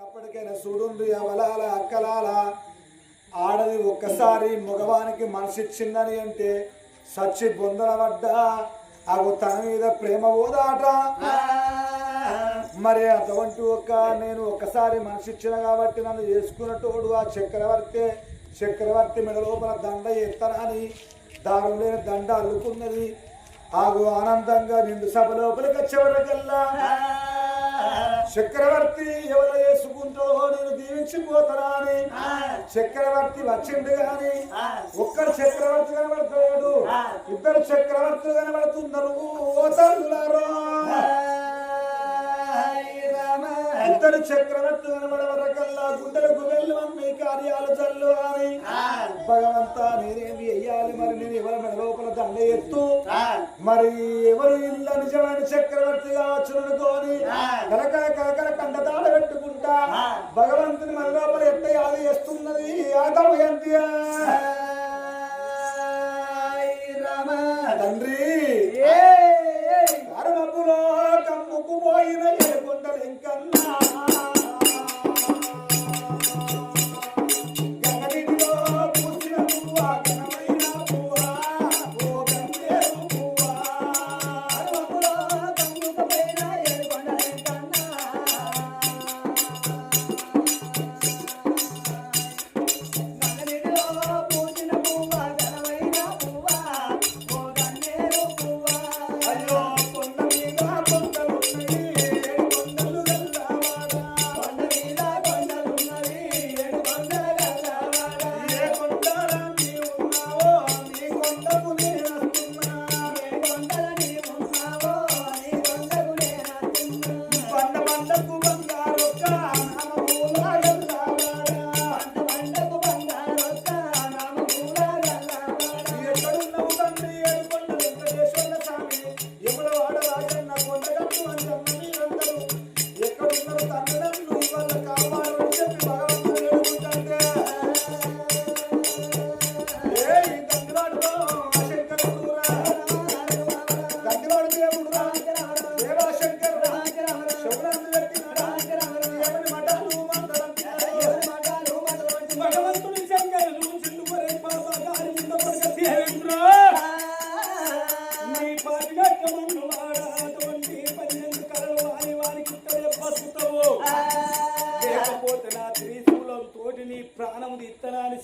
అప్పటికైనా చూడుండ్రి అవలాల అక్కలాల ఆడది ఒక్కసారి మగవానికి మనసిచ్చిందని అంటే సచ్చి బొందలబడ్డా అవు తన మీద ప్రేమ ఓదాట. మరి అటువంటి నేను ఒక్కసారి మనసిచ్చిన కాబట్టి నన్ను చేసుకున్నటోడు ఆ చక్రవర్తి మెడ లోపల దండ ఎత్తరాని దారం లేని దండ అల్లుకున్నది. ఆగు ఆనందంగా నిండు సభ లోపలికి వచ్చేవరకల్లా చక్రవర్తి ఎవరు వేసుకుంటో నేను దీవించిపోతారా అని చక్రవర్తి వచ్చిండు గాని ఒక్కడు చక్రవర్తి కనబడతాడు, ఇద్దరు చక్రవర్తులు కనబడుతున్నారు. ఓ తల్లులారా, ఇద్దరు చక్రవర్తి కనబడవరకల్లా గుండెలకు వెళ్ళు అమ్మి కార్యాలు చల్లు అని భగవంతా నేనేమి వెయ్యాలి, మరి నేను ఎవరి మెడ లోపల దండ ఎత్తు, మరి ఎవరు ఇళ్ళ నిజమైన చక్రవర్తి కావచ్చునుకోని కలకల కలకల కండతాడ పెట్టుకుంటా భగవంతుని మన లోపల ఎట్టయాలి చేస్తున్నది ఆ దమయంతి. తండ్రి అరమపులో కమ్ముకు పోయిన ఏడుకొండలు ఇంకన్నా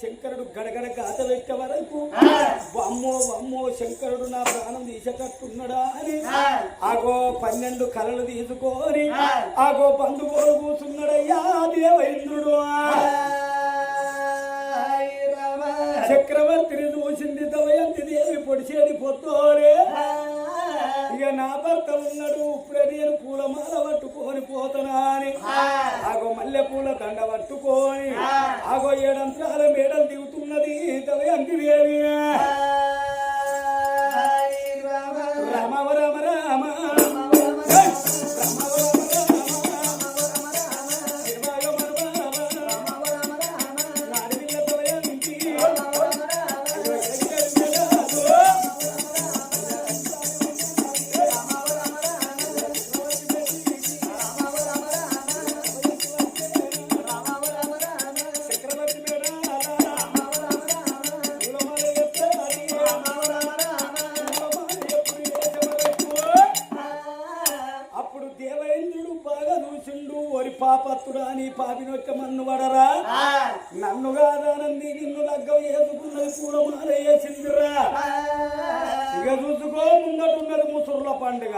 శంకరుడు గడగడ గాత పెట్టే వరకు అమ్మో అమ్మో శంకరుడు నా ప్రాణం తీసకట్టున్నాడా అని ఆగో 12 కళలు తీసుకొని ఆగో బంధువులు కూర్చున్నాడయ్యా దేవేంద్రుడు. చక్రవర్తిని చూసింది దమయంతి దేవి పొడిచేడి పొత్తోరే, ఇక నా భర్త ఉన్నాడు ఇప్పుడే నేను పూలమాల పట్టుకొని పోతానా అని ఆగో మల్లె పూల దండ పట్టుకొని ఆగో 7 అంతరాల మేడలు దిగుతున్నది దమయంతి దేవి. రామ రామ రామ పాపత్తుడా నీ పాపినొక్క మన్ను పడరా, నన్ను కాదానంది నిన్ను లగ్గం వేసుకున్నది పూలమాల వేసిందిరా. ఇక చూసుకో ముందటున్నది ముసురుల పండుగ.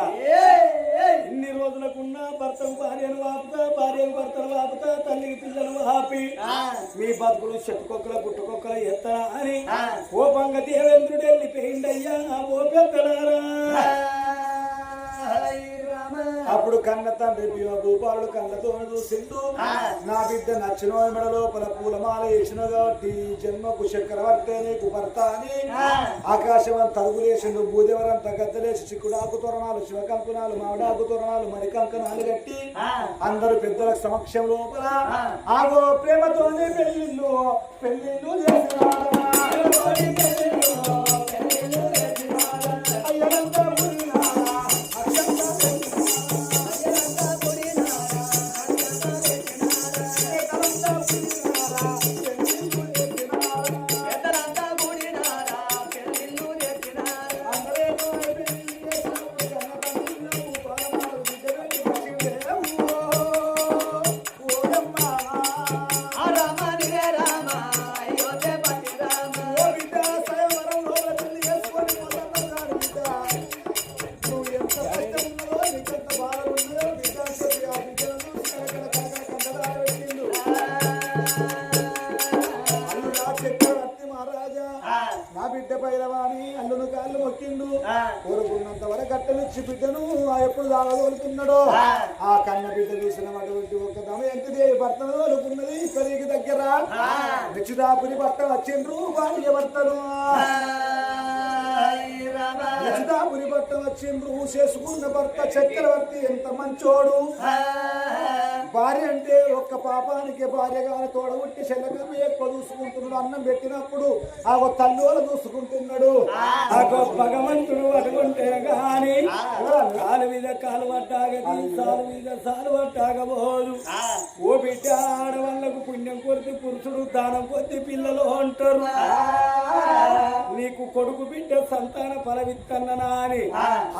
ఇన్ని రోజులకున్నా భర్తకు భార్యను వాపుతా, భార్యకు భర్తను వాపుతా, తల్లికి పిల్లలు వాపి మీ బతుకులు చెట్టుకొక్కల పుట్టుకొక్కల ఎత్తనా అని కోపంగా దేవేంద్రుడు వెళ్ళిపోయిండయ్యా ఓ పెద్దలారా. అప్పుడు కన్న తండ్రి భూపాలుడు కళ్ళతో చూసిండు, నా బిడ్డ నచ్చిన మెడ లోపల పూలమాల వేసిన కాబట్టి జన్మకు చక్రవర్తి నీకు భర్త అని ఆకాశం తరుగులేసిండు. భూదేవరంతా గద్దలేసి చిక్కుడాకు తోరణాలు, శివకంకణాలు, మామిడాకు తోరణాలు, మరికంకణాలు కట్టి అందరు పెద్దల సమక్షం లోపల ఆగో ప్రేమతోనే పెళ్లిళ్ళు చేసిన పైలవాని అల్లును కాళ్ళు మొక్కిండు కోరుకున్నంత వరకు కట్టెలిచ్చి బిడ్డను ఎప్పుడు దాగదోలుకున్నాడో ఆ కన్న బిడ్డ చూసినటువంటి ఒక దమయంతి దేవి భర్తను తోలుకున్నది ఇక్కడికి దగ్గర నిశ్చితాపురి భర్త వచ్చిండ్రు భార్య భర్తలు నిశ్చితాపురి భర్త వచ్చిండ్రు చేసుకున్న భర్త చక్రవర్తి ఎంత మంచోడు భార్య అంటే ఒక్క పాపానికి భార్యగా తోడబుట్టి శనగమ్మ ఎక్కువ చూసుకుంటున్నాడు అన్నం పెట్టినప్పుడు ఆ తల్లులు చూసుకుంటున్నాడు ఆ భగవంతుడు అడుగుంటే గాని కాలు మీద కాలు పట్టాగది సాలు మీద సాలు పట్టాగబోదు ఓ బిడ్డ ఆడవాళ్లకు పుణ్యం కొద్ది పురుషుడు దానం కొద్ది పిల్లలు అంటారు నీకు కొడుకు బిడ్డ సంతాన ఫలవిత్తన్నా అని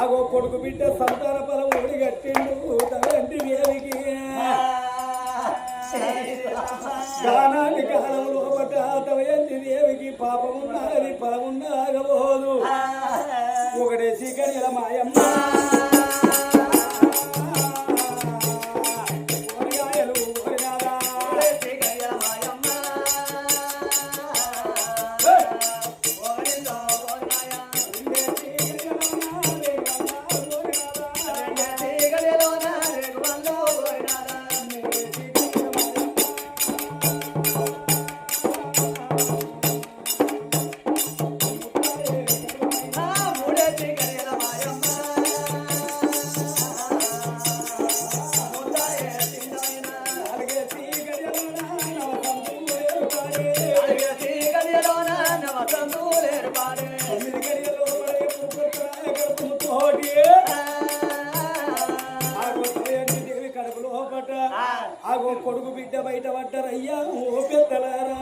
ఆగో కొడుకు బిడ్డ సంతాన ఫలం ఒడిగట్టిండు తల్లి దేవికి గానాన్ని కాలంలో పట్టాతవయంతి దేవికి పాపమున్నది ఫలమున్నాగబోదు ఒకటే సీకరిల మాయమ్మ కొడుకు బిడ్డ బయట పడ్డారయ్యా ఓ పెద్దలారా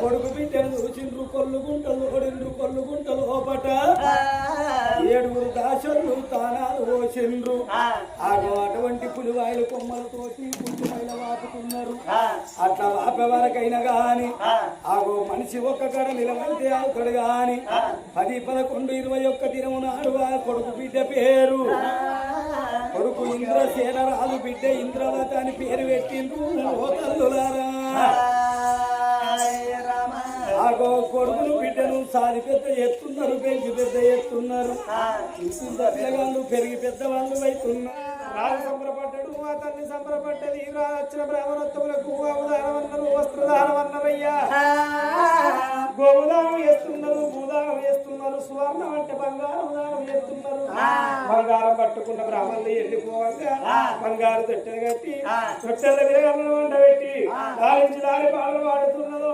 కొడుకు బిడ్డను చూసిండ్రు కొల్లు గుంటలు కొడిండ్రు కొల్లు గుంటలు లోపట 7 దాసర్లు తానాలు పోసిండ్రు అటువంటి పులివాయిల కొమ్మలతోటి పుట్టుమైల వాపుతున్నారు అట్లా వాపే వరకైనా గాని ఆగో మనిషి ఒక్క కడ నిలబడితే అవుతాడు గాని 10, 11, 21 దినము నాడు ఆ కొడుకు బిడ్డ పేరు కొడుకు ఇంద్రసేన రాజు బిడ్డ ఇంద్రవత అని పేరు పెట్టిండ్రు ఓ తల్లులారా ఆగో కొడుకును బిడ్డను సాది పెద్ద ఎత్తున్నారు పెంచి పెద్ద ఎత్తున్నారు పిల్లగాళ్ళు పెరిగి పెద్దవాళ్ళు అవుతున్నారు రాజు సంబరపడ్డాడు ఆ తల్లి సంబరపడ్డది వచ్చిన బ్రాహ్మణోత్తములకు గోదానమన్నారు వస్త్రదానమన్నారయ్యా గోదానం చేస్తున్నారు భూదానం చేస్తున్నారు సువర్ణం అంటే బంగారం దానం చేస్తున్నారు బంగారం పట్టుకున్న బ్రాహ్మణులు వెళ్ళిపోవంగా బంగారు తొట్టెలు కట్టి తొట్టెల మీద వండబెట్టి దానికి దాని పాటలు పాడుతున్నదో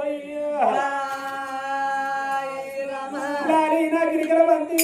గిరికల మంది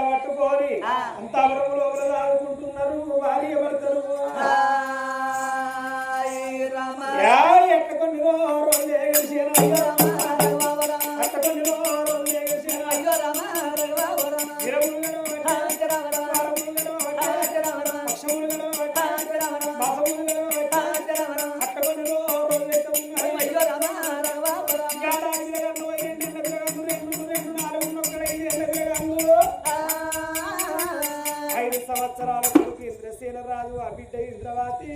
పట్టుకొని అంతా ఆడుకుంటున్నారు భార్య భర్తలు ఎక్కకొని సంవత్సరాల కొడుకు ఇంద్రసేన రాజు ఆ బిడ్డ ఇంద్రవాతి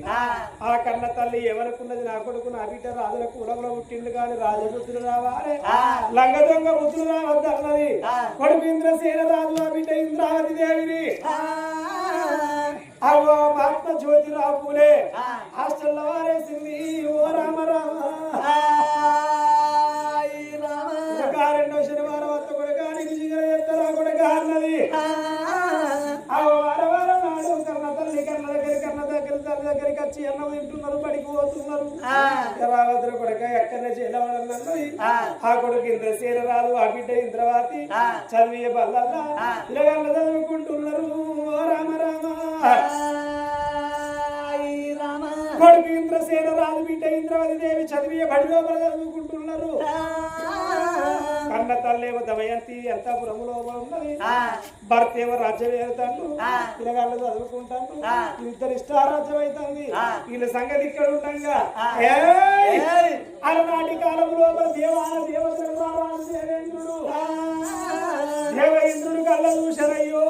ఆ కన్న తల్లి ఎవరుకున్నది నా కొడుకు నా బిడ్డ రాజుల కులంలో పుట్టిండు కానీ రాజబుద్ధులు రావాలి లంగ దొంగ బుద్ధులు రావద్దన్నది కొడుకు ఇంద్రసేన రాజు ఆ బిడ్డ ఇంద్రావతి దేవిని అవో మహాత్మ జ్యోతిరావు పూలే హాస్టల్లో వారేసింది ఓ రామ రామ రెండో శనివారం వద్ద కూడా కానీ ఎత్తరా కూడా అన్నది కన్న తల్లి కన్నది వచ్చి అన్నం తింటున్నారు బడికి పోతున్నారు రావద్ర కొడుక ఎక్కడనే చేయడమన్నది ఆ కొడుకు ఇంద్రసేన రాదు ఆ బిడ్డ ఇంద్రవాతి చదివే బల్లల్లా పిల్లగాళ్ళు చదువుకుంటున్నారు రామ రామ కొడుకు ఇంద్రసేన రాదు బిడ్డ ఇంద్రవతి దేవి చదివే బడిలో చదువుకుంటున్నారు కన్న తల్లేమో దమయంతి అంతపురములో ఉన్నది భర్త ఏమో రాజ్యం ఏరుతాడు పిల్లగాళ్ళు చదువుకుంటాను ఇద్దరు ఇష్టారాజ్యం అవుతుంది వీళ్ళ సంగతి ఇక్కడ ఉండగా అలనాటి కాలంలో దేవాన దేవతలు దేవేంద్రుడు దేవేంద్రుడు కళ్ళ చూశారయ్యో